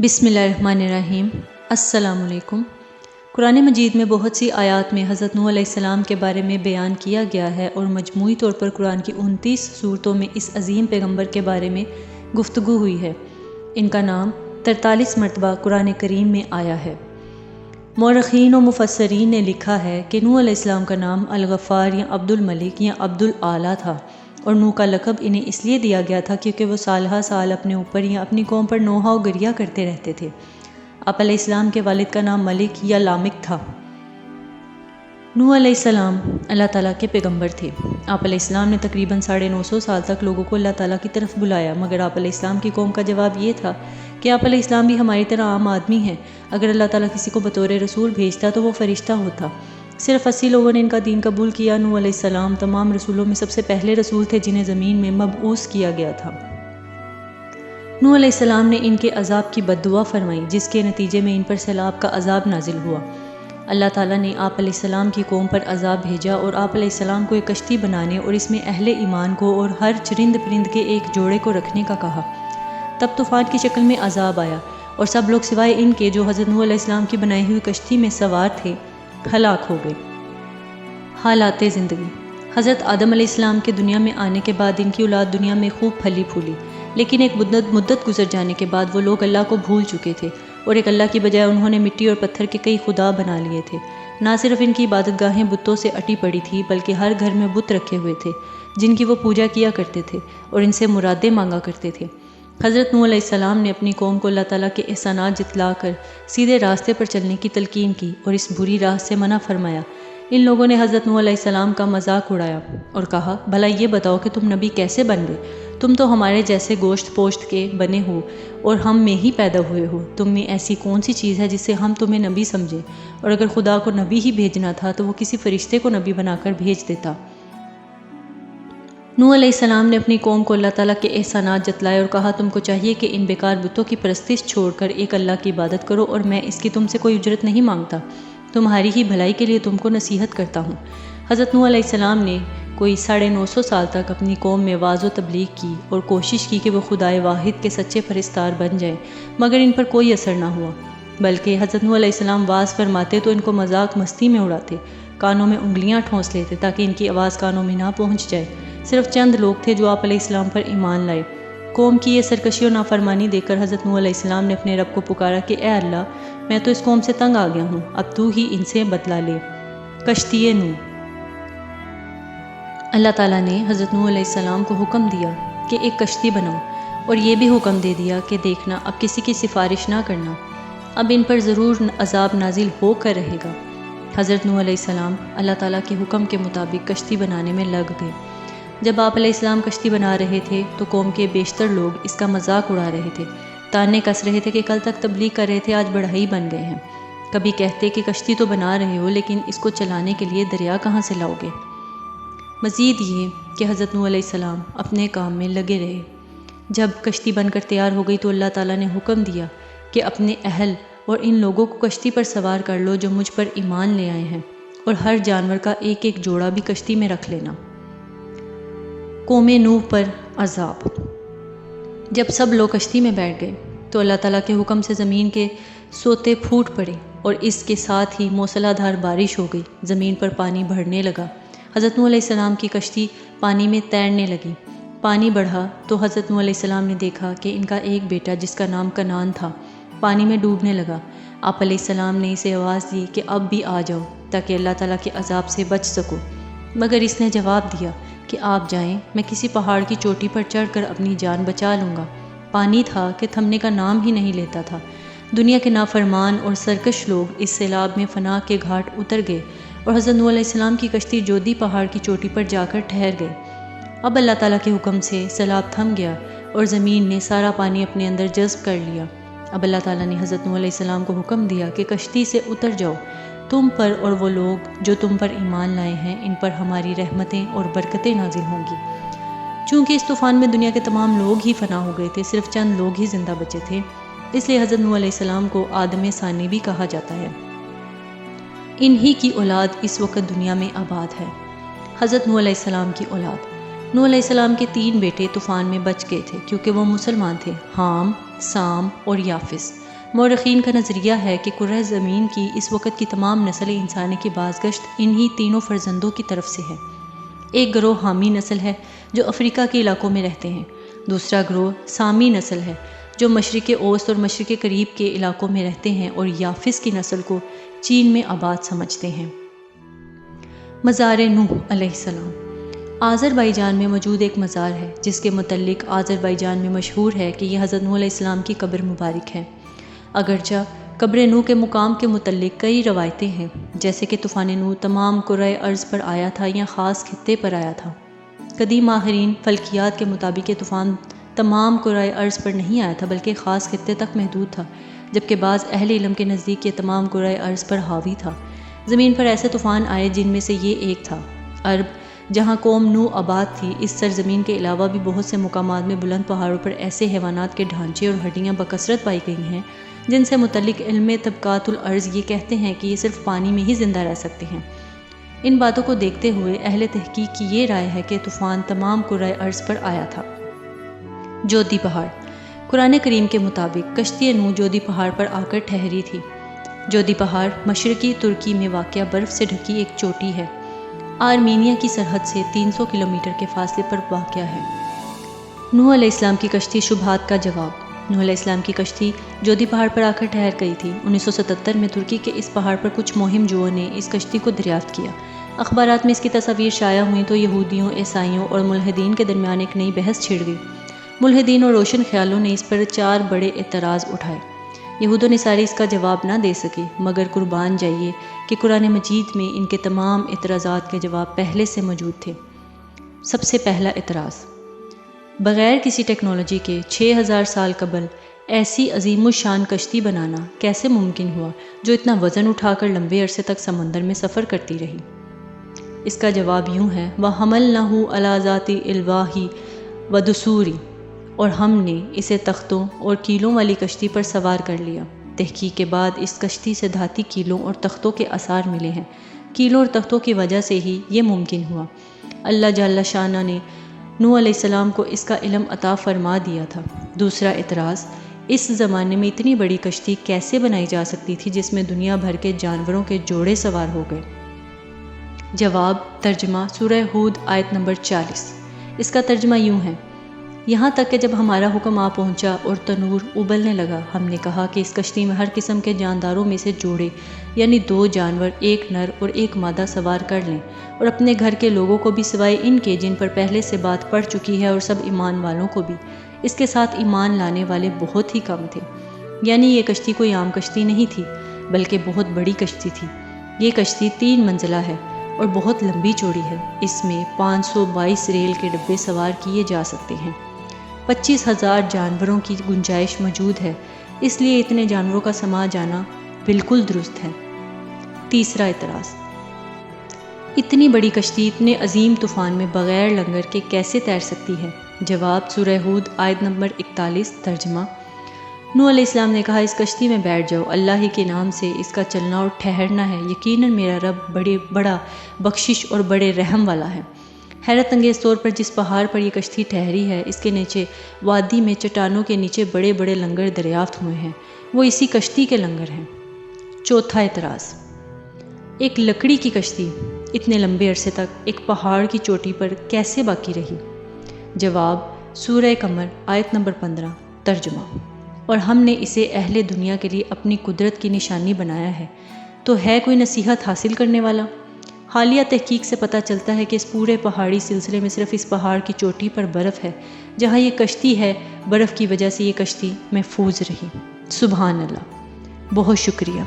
بسم اللہ الرحمن الرحیم۔ السلام علیکم۔ قرآن مجید میں بہت سی آیات میں حضرت نوح علیہ السلام کے بارے میں بیان کیا گیا ہے اور مجموعی طور پر قرآن کی 29 سورتوں میں اس عظیم پیغمبر کے بارے میں گفتگو ہوئی ہے۔ ان کا نام 43 مرتبہ قرآن کریم میں آیا ہے۔ مورخین و مفسرین نے لکھا ہے کہ نوح علیہ السلام کا نام الغفار یا عبد الملک یا عبد الاعلیٰ تھا، اور نوح کا لقب انہیں اس لیے دیا گیا تھا کیونکہ وہ سالہ سال اپنے اوپر یا اپنی قوم پر نوحہ و گریہ کرتے رہتے تھے۔ آپ علیہ السلام کے والد کا نام ملک یا لامک تھا۔ نوح علیہ السلام اللہ تعالیٰ کے پیغمبر تھے۔ آپ علیہ السلام نے تقریباً 950 سال تک لوگوں کو اللہ تعالیٰ کی طرف بلایا، مگر آپ علیہ السلام کی قوم کا جواب یہ تھا کہ آپ علیہ السلام بھی ہماری طرح عام آدمی ہیں۔ اگر اللہ تعالیٰ کسی کو بطور رسول بھیجتا تو وہ فرشتہ ہوتا۔ صرف 80 لوگوں نے ان کا دین قبول کیا۔ نوح علیہ السلام تمام رسولوں میں سب سے پہلے رسول تھے جنہیں زمین میں مبعوث کیا گیا تھا۔ نوح علیہ السلام نے ان کے عذاب کی بد دعا فرمائی، جس کے نتیجے میں ان پر سیلاب کا عذاب نازل ہوا۔ اللہ تعالیٰ نے آپ علیہ السلام کی قوم پر عذاب بھیجا اور آپ علیہ السلام کو ایک کشتی بنانے اور اس میں اہل ایمان کو اور ہر چرند پرند کے ایک جوڑے کو رکھنے کا کہا۔ تب طوفان کی شکل میں عذاب آیا اور سب لوگ سوائے ان کے جو حضرت نوح علیہ السلام کی بنائی ہوئی کشتی میں سوار تھے ہلاک ہو گئے۔ حالات زندگی۔ حضرت آدم علیہ السلام کے دنیا میں آنے کے بعد ان کی اولاد دنیا میں خوب پھلی پھولی، لیکن ایک مدت گزر جانے کے بعد وہ لوگ اللہ کو بھول چکے تھے اور ایک اللہ کی بجائے انہوں نے مٹی اور پتھر کے کئی خدا بنا لیے تھے۔ نہ صرف ان کی عبادت گاہیں بتوں سے اٹی پڑی تھی، بلکہ ہر گھر میں بت رکھے ہوئے تھے جن کی وہ پوجا کیا کرتے تھے اور ان سے مرادیں مانگا کرتے تھے۔ حضرت نوح علیہ السلام نے اپنی قوم کو اللہ تعالیٰ کے احسانات جتلا کر سیدھے راستے پر چلنے کی تلقین کی اور اس بری راہ سے منع فرمایا۔ ان لوگوں نے حضرت نوح علیہ السلام کا مذاق اڑایا اور کہا، بھلا یہ بتاؤ کہ تم نبی کیسے بن گئے؟ تم تو ہمارے جیسے گوشت پوشت کے بنے ہو اور ہم میں ہی پیدا ہوئے ہو۔ تم میں ایسی کون سی چیز ہے جس سے ہم تمہیں نبی سمجھیں؟ اور اگر خدا کو نبی ہی بھیجنا تھا تو وہ کسی فرشتے کو نبی بنا کر بھیج دیتا۔ نوح علیہ السلام نے اپنی قوم کو اللہ تعالیٰ کے احسانات جتلائے اور کہا، تم کو چاہیے کہ ان بیکار بتوں کی پرستش چھوڑ کر ایک اللہ کی عبادت کرو، اور میں اس کی تم سے کوئی اجرت نہیں مانگتا، تمہاری ہی بھلائی کے لیے تم کو نصیحت کرتا ہوں۔ حضرت نوح علیہ السلام نے کوئی 950 سال تک اپنی قوم میں وعظ و تبلیغ کی اور کوشش کی کہ وہ خدائے واحد کے سچے پرستار بن جائیں، مگر ان پر کوئی اثر نہ ہوا، بلکہ حضرت نوح علیہ السلام وعظ فرماتے تو ان کو مذاق مستی میں اڑاتے، کانوں میں انگلیاں ٹھونس لیتے تاکہ ان کی آواز کانوں میں نہ پہنچ جائے۔ صرف چند لوگ تھے جو آپ علیہ السلام پر ایمان لائے۔ قوم کی یہ سرکشی و نافرمانی دیکھ کر حضرت نوح علیہ السلام نے اپنے رب کو پکارا کہ اے اللہ، میں تو اس قوم سے تنگ آ گیا ہوں، اب تو ہی ان سے بدلہ لے۔ کشتی نوح۔ اللہ تعالیٰ نے حضرت نوح علیہ السلام کو حکم دیا کہ ایک کشتی بناؤ، اور یہ بھی حکم دے دیا کہ دیکھنا اب کسی کی سفارش نہ کرنا، اب ان پر ضرور عذاب نازل ہو کر رہے گا۔ حضرت نوح علیہ السلام اللہ تعالیٰ کے حکم کے مطابق کشتی بنانے میں لگ گئے۔ جب آپ علیہ السلام کشتی بنا رہے تھے تو قوم کے بیشتر لوگ اس کا مذاق اڑا رہے تھے، تانے کس رہے تھے کہ کل تک تبلیغ کر رہے تھے، آج بڑھائی بن گئے ہیں۔ کبھی کہتے کہ کشتی تو بنا رہے ہو، لیکن اس کو چلانے کے لیے دریا کہاں سے لاؤ گے؟ مزید یہ کہ حضرت نوح علیہ السلام اپنے کام میں لگے رہے۔ جب کشتی بن کر تیار ہو گئی تو اللہ تعالیٰ نے حکم دیا کہ اپنے اہل اور ان لوگوں کو کشتی پر سوار کر لو جو مجھ پر ایمان لے آئے ہیں، اور ہر جانور کا ایک ایک جوڑا بھی کشتی میں رکھ لینا۔ قوم نوح پر عذاب۔ جب سب لوگ کشتی میں بیٹھ گئے تو اللہ تعالیٰ کے حکم سے زمین کے سوتے پھوٹ پڑے اور اس کے ساتھ ہی موسلا دھار بارش ہو گئی، زمین پر پانی بڑھنے لگا۔ حضرت نوح علیہ السلام کی کشتی پانی میں تیرنے لگی۔ پانی بڑھا تو حضرت نوح علیہ السلام نے دیکھا کہ ان کا ایک بیٹا جس کا نام کنعان تھا پانی میں ڈوبنے لگا۔ آپ علیہ السلام نے اسے آواز دی کہ اب بھی آ جاؤ تاکہ اللہ تعالیٰ کے عذاب سے بچ سکو، مگر اس نے جواب دیا کہ آپ جائیں، میں کسی پہاڑ کی چوٹی پر چڑھ کر اپنی جان بچا لوں گا۔ پانی تھا کہ تھمنے کا نام ہی نہیں لیتا تھا۔ دنیا کے نافرمان اور سرکش لوگ اس سیلاب میں فنا کے گھاٹ اتر گئے اور حضرت نوح علیہ السلام کی کشتی جودی پہاڑ کی چوٹی پر جا کر ٹھہر گئے۔ اب اللہ تعالیٰ کے حکم سے سیلاب تھم گیا اور زمین نے سارا پانی اپنے اندر جذب کر لیا۔ اب اللہ تعالیٰ نے حضرت نوح علیہ السلام کو حکم دیا کہ کشتی سے اتر جاؤ، تم پر اور وہ لوگ جو تم پر ایمان لائے ہیں ان پر ہماری رحمتیں اور برکتیں نازل ہوں گی۔ چونکہ اس طوفان میں دنیا کے تمام لوگ ہی فنا ہو گئے تھے، صرف چند لوگ ہی زندہ بچے تھے، اس لیے حضرت نوح علیہ السلام کو آدم ثانی بھی کہا جاتا ہے۔ انہی کی اولاد اس وقت دنیا میں آباد ہے۔ حضرت نوح علیہ السلام کی اولاد۔ نوح علیہ السلام کے 3 بیٹے طوفان میں بچ گئے تھے کیونکہ وہ مسلمان تھے، حام، سام اور یافس۔ مورخین کا نظریہ ہے کہ کرۂ زمین کی اس وقت کی تمام نسل انسانی کی بازگشت انہی تینوں فرزندوں کی طرف سے ہے۔ ایک گروہ حامی نسل ہے جو افریقہ کے علاقوں میں رہتے ہیں، دوسرا گروہ سامی نسل ہے جو مشرق اوسط اور مشرق قریب کے علاقوں میں رہتے ہیں، اور یافس کی نسل کو چین میں آباد سمجھتے ہیں۔ مزار نوح علیہ السلام۔ آذربائیجان میں موجود ایک مزار ہے جس کے متعلق آذربائیجان میں مشہور ہے کہ یہ حضرت نوح علیہ السلام کی قبر مبارک ہے۔ اگرچہ قبر نوح کے مقام کے متعلق کئی روایتیں ہیں، جیسے کہ طوفان نوح تمام کرۂ ارض پر آیا تھا یا خاص خطے پر آیا تھا۔ قدیم ماہرین فلکیات کے مطابق یہ طوفان تمام کرۂ ارض پر نہیں آیا تھا بلکہ خاص خطے تک محدود تھا، جبکہ بعض اہل علم کے نزدیک یہ تمام کرۂ ارض پر حاوی تھا۔ زمین پر ایسے طوفان آئے جن میں سے یہ ایک تھا۔ عرب جہاں قوم نوح آباد تھی، اس سرزمین کے علاوہ بھی بہت سے مقامات میں بلند پہاڑوں پر ایسے حیوانات کے ڈھانچے اور ہڈیاں بکثرت پائی گئی ہیں جن سے متعلق علم طبقات الارض یہ کہتے ہیں کہ یہ صرف پانی میں ہی زندہ رہ سکتے ہیں۔ ان باتوں کو دیکھتے ہوئے اہل تحقیق کی یہ رائے ہے کہ طوفان تمام کرۂ ارض پر آیا تھا۔ جودی پہاڑ۔ قرآن کریم کے مطابق کشتی نوح جودی پہاڑ پر آ کر ٹھہری تھی۔ جودی پہاڑ مشرقی ترکی میں واقع برف سے ڈھکی ایک چوٹی ہے۔ آرمینیا کی سرحد سے 300 کلومیٹر کے فاصلے پر واقع ہے۔ نوح علیہ السلام کی کشتی شبہات کا جواب۔ نوح علیہ السلام کی کشتی جودی پہاڑ پر آ کر ٹھہر گئی تھی۔ 1977 میں ترکی کے اس پہاڑ پر کچھ مہم جوؤں نے اس کشتی کو دریافت کیا۔ اخبارات میں اس کی تصاویر شائع ہوئیں تو یہودیوں، عیسائیوں اور ملحدین کے درمیان ایک نئی بحث چھڑ گئی۔ ملحدین اور روشن خیالوں نے اس پر 4 بڑے اعتراض اٹھائے۔ یہود و نصارے اس کا جواب نہ دے سکے، مگر قربان جائیے کہ قرآن مجید میں ان کے تمام اعتراضات کے جواب پہلے سے موجود تھے۔ سب سے پہلا اعتراض، بغیر کسی ٹیکنالوجی کے 6000 سال قبل ایسی عظیم الشان کشتی بنانا کیسے ممکن ہوا جو اتنا وزن اٹھا کر لمبے عرصے تک سمندر میں سفر کرتی رہی؟ اس کا جواب یوں ہے، وَحَمَلْنَهُ عَلَى ذَاتِ الْأَلْوَاحِ وَدُسُورِ، اور ہم نے اسے تختوں اور کیلوں والی کشتی پر سوار کر لیا۔ تحقیق کے بعد اس کشتی سے دھاتی کیلوں اور تختوں کے آثار ملے ہیں۔ کیلوں اور تختوں کی وجہ سے ہی یہ ممکن ہوا۔ اللہ جل شانہ نے نوح علیہ السلام کو اس کا علم عطا فرما دیا تھا۔ دوسرا اعتراض، اس زمانے میں اتنی بڑی کشتی کیسے بنائی جا سکتی تھی جس میں دنیا بھر کے جانوروں کے جوڑے سوار ہو گئے؟ جواب، ترجمہ سورہ ہود آیت نمبر 40۔ اس کا ترجمہ یوں ہے، یہاں تک کہ جب ہمارا حکم آ پہنچا اور تنور ابلنے لگا، ہم نے کہا کہ اس کشتی میں ہر قسم کے جانداروں میں سے جوڑے، یعنی 2 جانور، 1 نر اور 1 مادہ سوار کر لیں، اور اپنے گھر کے لوگوں کو بھی سوائے ان کے جن پر پہلے سے بات پڑ چکی ہے، اور سب ایمان والوں کو بھی۔ اس کے ساتھ ایمان لانے والے بہت ہی کم تھے۔ یعنی یہ کشتی کوئی عام کشتی نہیں تھی بلکہ بہت بڑی کشتی تھی۔ یہ کشتی 3 منزلہ ہے اور بہت لمبی چوڑی ہے۔ اس میں 522 ریل کے ڈبے سوار کیے جا سکتے ہیں۔ 25,000 جانوروں کی گنجائش موجود ہے، اس لیے اتنے جانوروں کا سما جانا بالکل درست ہے۔ تیسرا اعتراض، اتنی بڑی کشتی اتنے عظیم طوفان میں بغیر لنگر کے کیسے تیر سکتی ہے؟ جواب، سورہ ہود آیت نمبر 41۔ ترجمہ، نوح علیہ السلام نے کہا، اس کشتی میں بیٹھ جاؤ، اللہ ہی کے نام سے اس کا چلنا اور ٹھہرنا ہے، یقیناً میرا رب بڑا بخشش اور بڑے رحم والا ہے۔ حیرت انگیز طور پر جس پہاڑ پر یہ کشتی ٹھہری ہے، اس کے نیچے وادی میں چٹانوں کے نیچے بڑے بڑے لنگر دریافت ہوئے ہیں، وہ اسی کشتی کے لنگر ہیں۔ چوتھا اعتراض، ایک لکڑی کی کشتی اتنے لمبے عرصے تک ایک پہاڑ کی چوٹی پر کیسے باقی رہی؟ جواب، سورہ قمر آیت نمبر 15۔ ترجمہ، اور ہم نے اسے اہل دنیا کے لیے اپنی قدرت کی نشانی بنایا ہے، تو ہے کوئی نصیحت حاصل کرنے والا؟ حالیہ تحقیق سے پتہ چلتا ہے کہ اس پورے پہاڑی سلسلے میں صرف اس پہاڑ کی چوٹی پر برف ہے، جہاں یہ کشتی ہے، برف کی وجہ سے یہ کشتی محفوظ رہی۔ سبحان اللہ، بہت شکریہ۔